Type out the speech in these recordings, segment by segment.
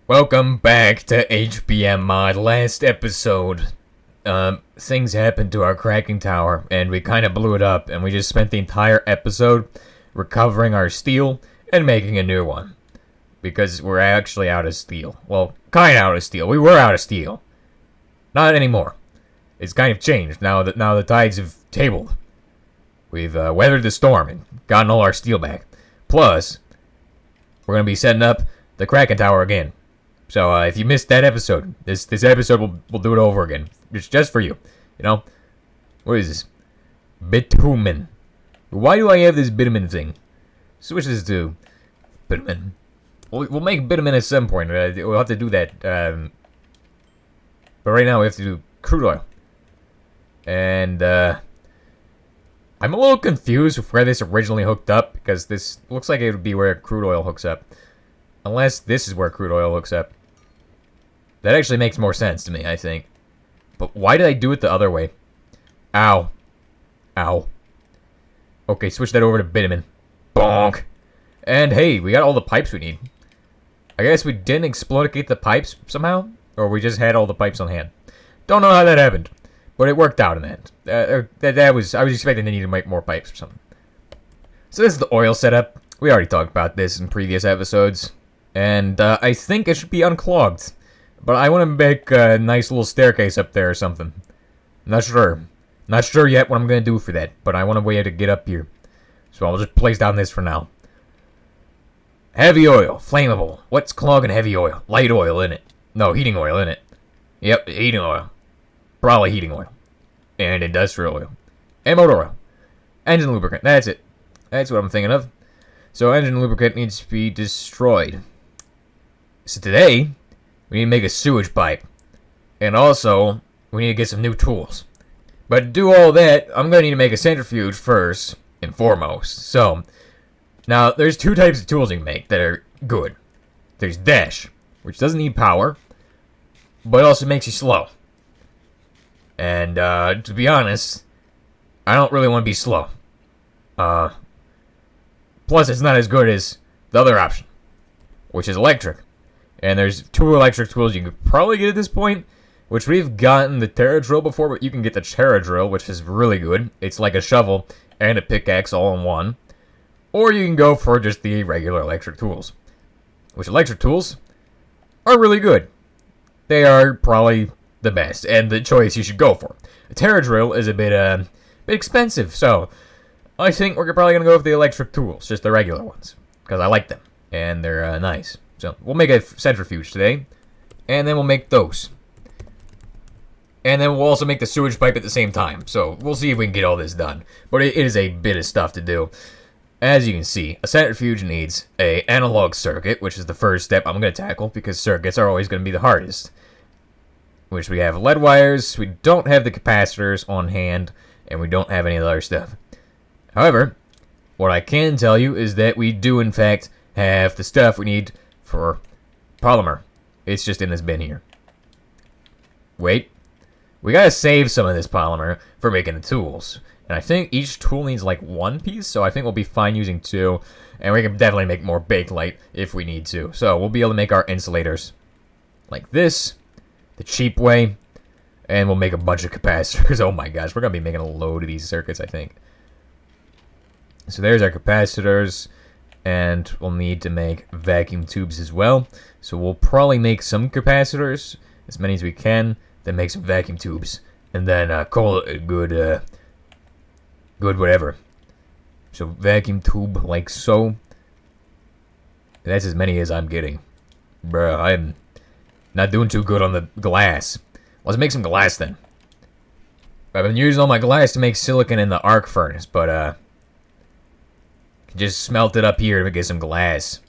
Welcome back to HBM mod. Last episode, things happened to our cracking tower, and we kind of blew it up, and we just spent the entire episode recovering our steel and making a new one. Because we're actually out of steel. Well, kind of out of steel. We were out of steel. Not anymore. It's kind of changed now that the tides have tabled. We've weathered the storm and gotten all our steel back. Plus, we're going to be setting up the cracking tower again. So if you missed that episode, this episode will do it over again. It's just for you. You know? What is this? Bitumen. Why do I have this bitumen thing? Switch this to bitumen. We'll make bitumen at some point. We'll have to do that. But right now we have to do crude oil. And I'm a little confused with where this originally hooked up, because this looks like it would be where crude oil hooks up. Unless this is where crude oil hooks up. That actually makes more sense to me, I think. But why did I do it the other way? Ow. Ow. Okay, switch that over to bitumen. Bonk. And hey, we got all the pipes we need. I guess we didn't explodicate the pipes somehow? Or we just had all the pipes on hand. Don't know how that happened. But it worked out in the end. I was expecting they needed to make more pipes or something. So this is the oil setup. We already talked about this in previous episodes. And I think it should be unclogged. But I want to make a nice little staircase up there or something. Not sure. Not sure yet what I'm going to do for that. But I want a way to get up here. So I'll just place down this for now. Heavy oil. Flammable. What's clogging heavy oil? Light oil in it. No, heating oil in it. Yep, heating oil. Probably heating oil. And industrial oil. And motor oil. Engine lubricant. That's it. That's what I'm thinking of. So engine lubricant needs to be destroyed. So today, we need to make a sewage pipe. And also, we need to get some new tools. But to do all that, I'm going to need to make a centrifuge first and foremost. So, now, there's two types of tools you can make that are good. There's dash, which doesn't need power, but also makes you slow. And, to be honest, I don't really want to be slow. Plus, it's not as good as the other option, which is electric. And there's two electric tools you could probably get at this point, which we've gotten the Terra Drill before, but you can get the Terra Drill, which is really good. It's like a shovel and a pickaxe all in one. Or you can go for just the regular electric tools, which electric tools are really good. They are probably the best, and the choice you should go for. The Terra Drill is a bit expensive, so I think we're probably going to go with the electric tools, just the regular ones, because I like them, and they're nice. So we'll make a centrifuge today, and then we'll make those. And then we'll also make the sewage pipe at the same time, so we'll see if we can get all this done. But it is a bit of stuff to do. As you can see, a centrifuge needs an analog circuit, which is the first step I'm going to tackle, because circuits are always going to be the hardest. Which we have lead wires, we don't have the capacitors on hand, and we don't have any of the other stuff. However, what I can tell you is that we do in fact have the stuff we need for polymer. It's just in this bin here. Wait. We gotta save some of this polymer for making the tools. And I think each tool needs like one piece, so I think we'll be fine using two. And we can definitely make more bakelite if we need to. So we'll be able to make our insulators like this, the cheap way. And we'll make a bunch of capacitors. Oh my gosh, we're gonna be making a load of these circuits, I think. So there's our capacitors. And we'll need to make vacuum tubes as well. So we'll probably make some capacitors, as many as we can, then make some vacuum tubes, and then call it a good whatever. So vacuum tube like so. That's as many as I'm getting. Bruh, I'm not doing too good on the glass. Let's make some glass then. I've been using all my glass to make silicon in the arc furnace, but just smelt it up here to get some glass.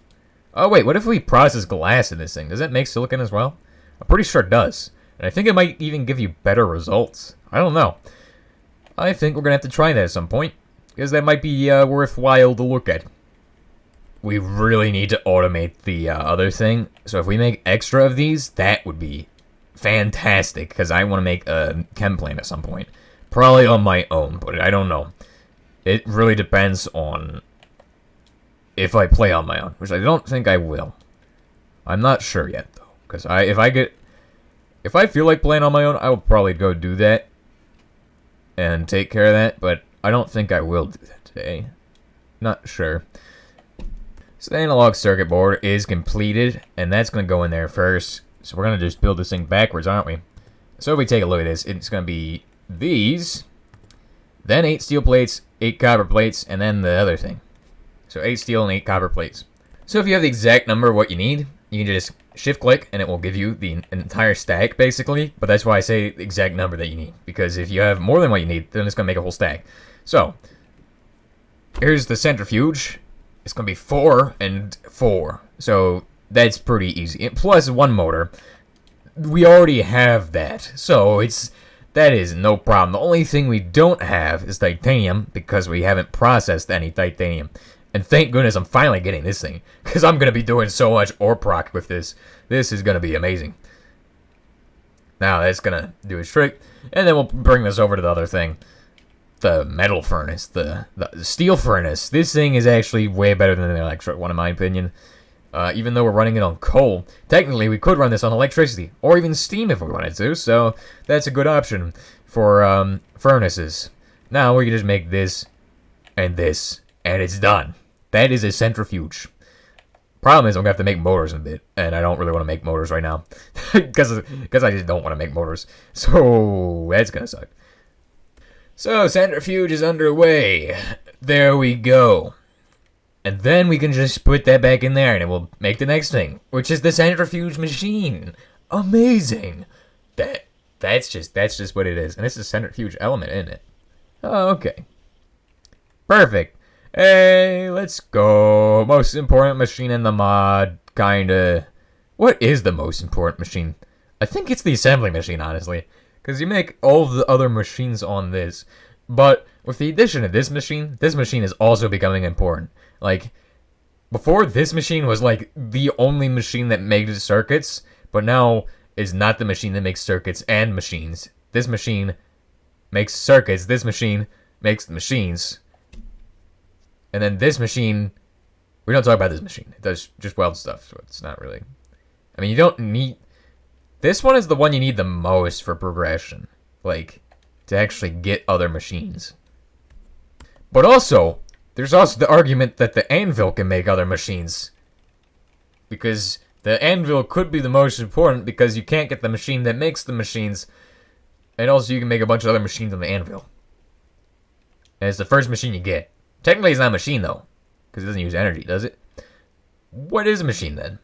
Oh wait, what if we process glass in this thing? Does that make silicon as well? I'm pretty sure it does. And I think it might even give you better results. I don't know. I think we're going to have to try that at some point, because that might be worthwhile to look at. We really need to automate the other thing. So if we make extra of these, that would be fantastic, because I want to make a chem plant at some point. Probably on my own, but I don't know. It really depends on if I play on my own, which I don't think I will. I'm not sure yet, though. Because if I feel like playing on my own, I will probably go do that and take care of that, but I don't think I will do that today. Not sure. So the analog circuit board is completed, and that's going to go in there first. So we're going to just build this thing backwards, aren't we? So if we take a look at this, it's going to be these, then 8 steel plates, 8 copper plates, and then the other thing. So 8 steel and 8 copper plates. So if you have the exact number of what you need, you can just shift click and it will give you the entire stack basically. But that's why I say the exact number that you need, because if you have more than what you need, then it's going to make a whole stack. So here's the centrifuge. It's going to be 4 and 4. So that's pretty easy. And plus 1 motor. We already have that. So that is no problem. The only thing we don't have is titanium, because we haven't processed any titanium. And thank goodness I'm finally getting this thing, because I'm going to be doing so much ore proc with this. This is going to be amazing. Now that's going to do its trick. And then we'll bring this over to the other thing. The metal furnace. The steel furnace. This thing is actually way better than the electric one in my opinion. Even though we're running it on coal, technically we could run this on electricity, or even steam if we wanted to, so that's a good option for furnaces. Now we can just make this, and it's done. That is a centrifuge. Problem is I'm going to have to make motors in a bit, and I don't really want to make motors right now, because I just don't want to make motors, so that's going to suck. So centrifuge is underway. There we go. And then we can just put that back in there and it will make the next thing, which is the centrifuge machine. Amazing. That's just what it is. And it's a centrifuge element, isn't it? Oh, okay. Perfect. Hey, let's go. Most important machine in the mod, kinda. What is the most important machine? I think it's the assembly machine, honestly. Because you make all of the other machines on this. But with the addition of this machine is also becoming important. Like, before this machine was like the only machine that made circuits, but now is not the machine that makes circuits and machines. This machine makes circuits, this machine makes the machines. And then this machine, we don't talk about this machine. It does just weld stuff, so it's not really... I mean, you don't need... This one is the one you need the most for progression. Like, to actually get other machines. But also, there's also the argument that the anvil can make other machines. Because the anvil could be the most important because you can't get the machine that makes the machines. And also you can make a bunch of other machines on the anvil. And it's the first machine you get. Technically it's not a machine though. Because it doesn't use energy, does it? What is a machine then?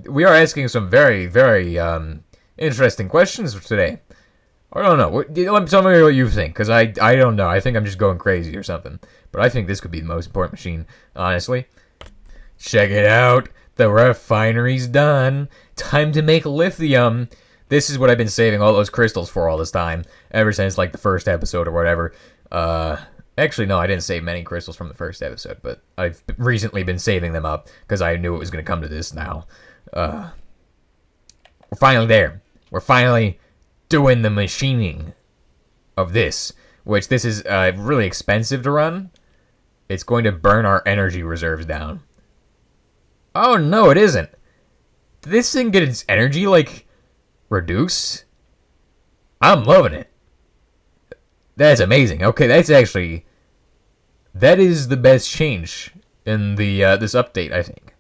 We are asking some very, very interesting questions today. I don't know. Tell me what you think, because I don't know. I think I'm just going crazy or something. But I think this could be the most important machine, honestly. Check it out. The refinery's done. Time to make lithium. This is what I've been saving all those crystals for all this time. Ever since, like, the first episode or whatever. Actually, no, I didn't save many crystals from the first episode. But I've recently been saving them up, because I knew it was going to come to this now. We're finally there. We're finally... doing the machining of this, which this is really expensive to run. It's going to burn our energy reserves down. Oh no, it isn't. Did this thing get its energy like reduce? I'm loving it. That's amazing. Okay, that is the best change in the this update, I think.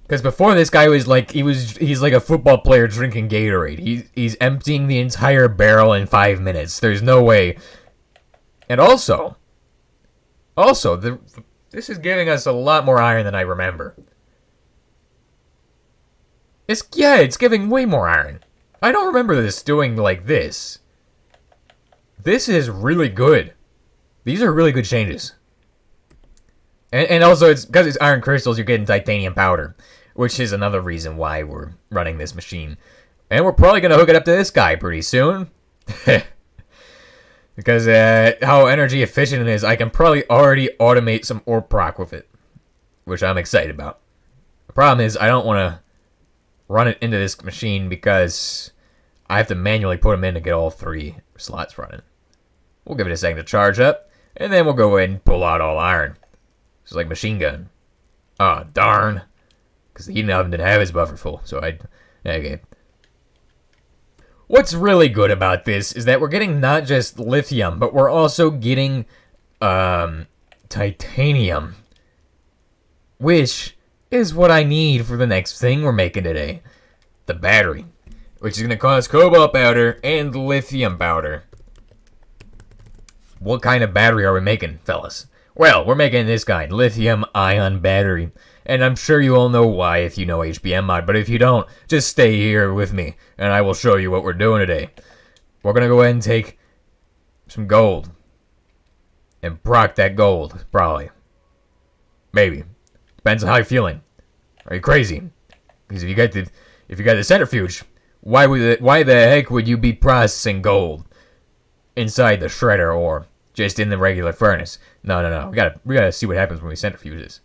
Because before this guy was like, he's like a football player drinking Gatorade. He's emptying the entire barrel in 5 minutes. There's no way. And also, this is giving us a lot more iron than I remember. It's giving way more iron. I don't remember this doing like this. This is really good. These are really good changes. And also, it's because it's iron crystals, you're getting titanium powder. Which is another reason why we're running this machine. And we're probably going to hook it up to this guy pretty soon. Because how energy efficient it is, I can probably already automate some ore proc with it. Which I'm excited about. The problem is, I don't want to run it into this machine because I have to manually put them in to get all 3 slots running. We'll give it a second to charge up. And then we'll go ahead and pull out all iron. It's like machine gun. Oh, darn. because the heating oven didn't have his buffer full. So okay. What's really good about this is that we're getting not just lithium, but we're also getting titanium, which is what I need for the next thing we're making today, the battery, which is going to cause cobalt powder and lithium powder. What kind of battery are we making, fellas? Well, we're making this kind, lithium-ion battery. And I'm sure you all know why if you know HBM mod, but if you don't, just stay here with me, and I will show you what we're doing today. We're going to go ahead and take some gold. And proc that gold, probably. Maybe. Depends on how you're feeling. Are you crazy? Because if you got the centrifuge, why the heck would you be processing gold inside the shredder or just in the regular furnace? No. We gotta see what happens when we centrifuge this.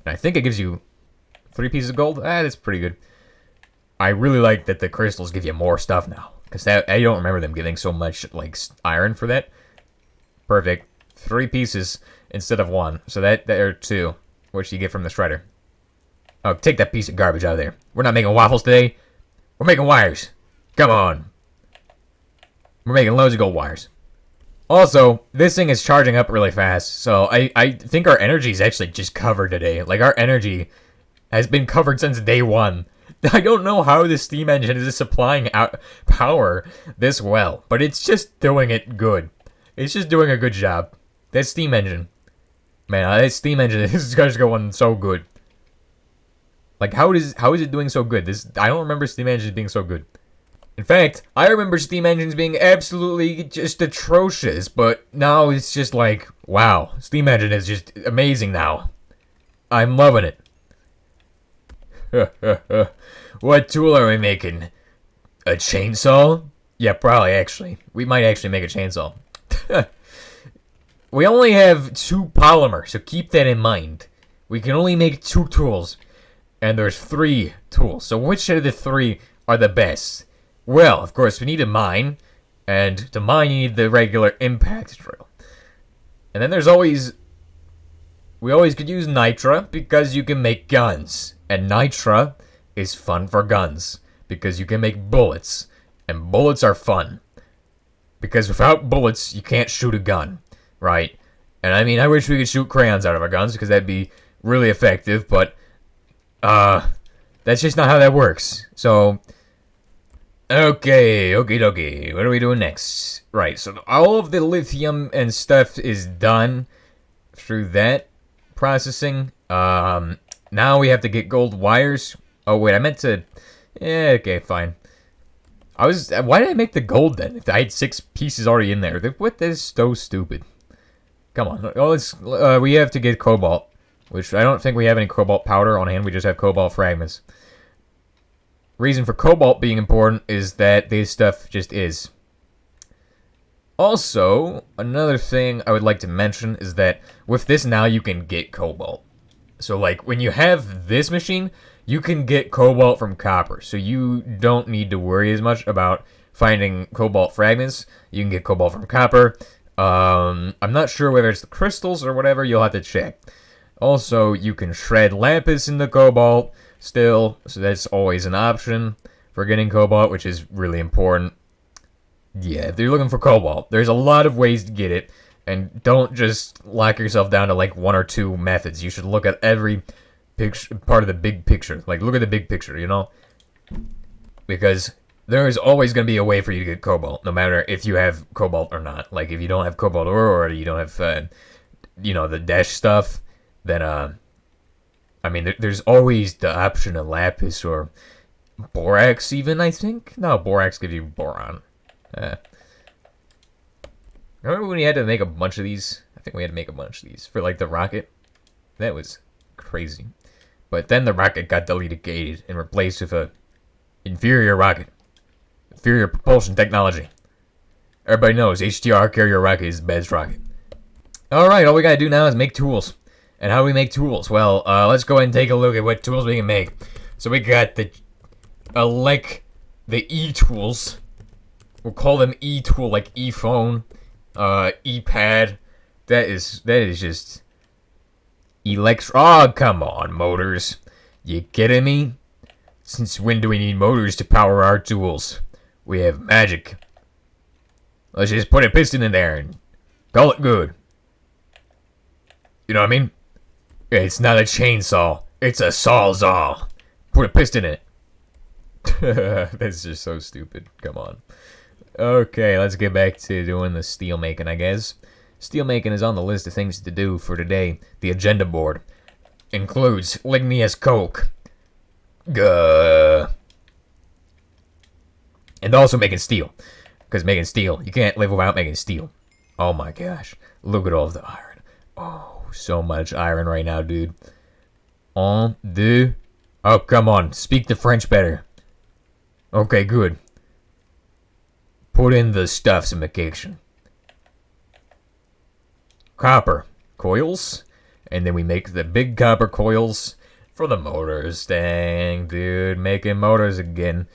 And I think it gives you 3 pieces of gold. That's pretty good. I really like that the crystals give you more stuff now, because I don't remember them giving so much like iron for that. Perfect. 3 pieces instead of 1. So that are 2, which you get from the shredder. Oh, take that piece of garbage out of there. We're not making waffles today. We're making wires. Come on. We're making loads of gold wires. Also, this thing is charging up really fast, so I think our energy is actually just covered today. Like, our energy has been covered since day 1. I don't know how the steam engine is supplying out power this well, but it's just doing it good. It's just doing a good job. That steam engine. Man, that steam engine is just going so good. Like, how is it doing so good? I don't remember steam engines being so good. In fact, I remember steam engines being absolutely just atrocious, but now it's just like, wow, steam engine is just amazing now. I'm loving it. What tool are we making? A chainsaw? Yeah, probably, actually. We might actually make a chainsaw. We only have 2 polymer, so keep that in mind. We can only make 2 tools, and there's 3 tools. So which of the 3 are the best? Well, of course, we need a mine, and to mine you need the regular impact drill. And then there's always... We always could use nitra, because you can make guns. And nitra is fun for guns, because you can make bullets. And bullets are fun. Because without bullets, you can't shoot a gun, right? And I mean, I wish we could shoot crayons out of our guns, because that'd be really effective, but... that's just not how that works. So... Okay, okie dokie. What are we doing next? Right, so all of the lithium and stuff is done through that processing. Now we have to get gold wires. Oh, wait, I meant to... Yeah, okay, fine. Why did I make the gold then? If I had 6 pieces already in there. What? That is so stupid. Come on, we have to get cobalt. Which I don't think we have any cobalt powder on hand. We just have cobalt fragments. Reason for cobalt being important is that this stuff just is. Also, another thing I would like to mention is that with this now you can get cobalt. So like when you have this machine, you can get cobalt from copper. So you don't need to worry as much about finding cobalt fragments. You can get cobalt from copper. I'm not sure whether it's the crystals or whatever, you'll have to check. Also, you can shred lapis in the cobalt still, so that's always an option for getting cobalt, which is really important. Yeah, if you're looking for cobalt, there's a lot of ways to get it, and don't just lock yourself down to like 1 or 2 methods. You should look at every part of the big picture. Like, look at the big picture, you know? Because there is always going to be a way for you to get cobalt, no matter if you have cobalt or not. Like, if you don't have cobalt or you don't have, you know, the dash stuff, then, I mean, there's always the option of lapis or borax even, I think? No, borax gives you boron. Remember when we had to make a bunch of these? I think we had to make a bunch of these for, like, the rocket. That was crazy. But then the rocket got deleted and replaced with a inferior rocket. Inferior propulsion technology. Everybody knows HTR carrier rocket is the best rocket. Alright, all we gotta do now is make tools. And how do we make tools? Well, let's go ahead and take a look at what tools we can make. So we got the E-tools. We'll call them E-tool, like E-phone, E-pad. That is just... Oh, come on, motors. You kidding me? Since when do we need motors to power our tools? We have magic. Let's just put a piston in there and call it good. You know what I mean? It's not a chainsaw. It's a sawzall. Put a piston in it. That's just so stupid. Come on. Okay, let's get back to doing the steel making, I guess. Steel making is on the list of things to do for today. The agenda board includes ligneous coke. Gah. And also making steel. Because making steel, you can't live without making steel. Oh my gosh. Look at all of the iron. Oh, so much iron right now, dude. Oh, come on. Speak the French better. Okay, good. Put in the stuffsification. Copper coils. And then we make the big copper coils for the motors. Dang, dude. Making motors again.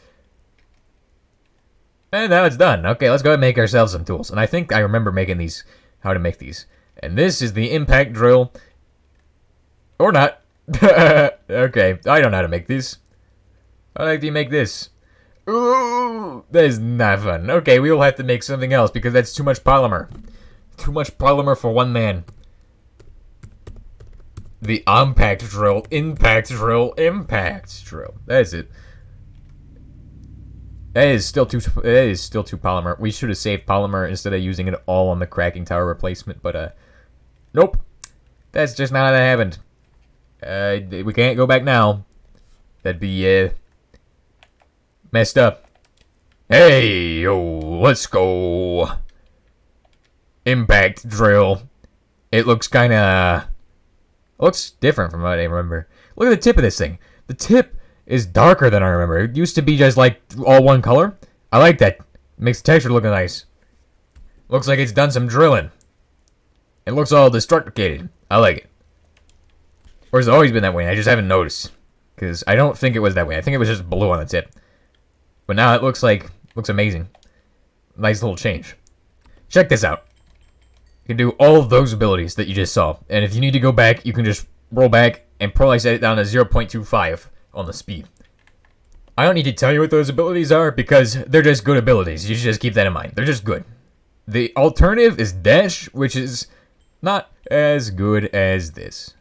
And now it's done. Okay, let's go ahead and make ourselves some tools. And I think I remember making these, how to make these. And this is the impact drill. Or not. Okay, I don't know how to make these. How do you make this? Ooh, that is not fun. Okay, we will have to make something else because that's too much polymer. Too much polymer for one man. The impact drill, impact drill, impact drill. That is it. That is still too polymer. We should have saved polymer instead of using it all on the cracking tower replacement, but nope. That's just not how that happened. We can't go back now. That'd be messed up. Hey, yo, let's go. Impact drill. It looks looks different from what I remember. Look at the tip of this thing. The tip is darker than I remember. It used to be just like all one color. I like that. It makes the texture look nice. Looks like it's done some drilling. It looks all destructicated. I like it. Or has it always been that way? I just haven't noticed. Because I don't think it was that way. I think it was just blue on the tip. But now it looks amazing. Nice little change. Check this out. You can do all of those abilities that you just saw. And if you need to go back, you can just roll back and probably set it down to 0.25 on the speed. I don't need to tell you what those abilities are because they're just good abilities. You should just keep that in mind. They're just good. The alternative is dash, which is not as good as this.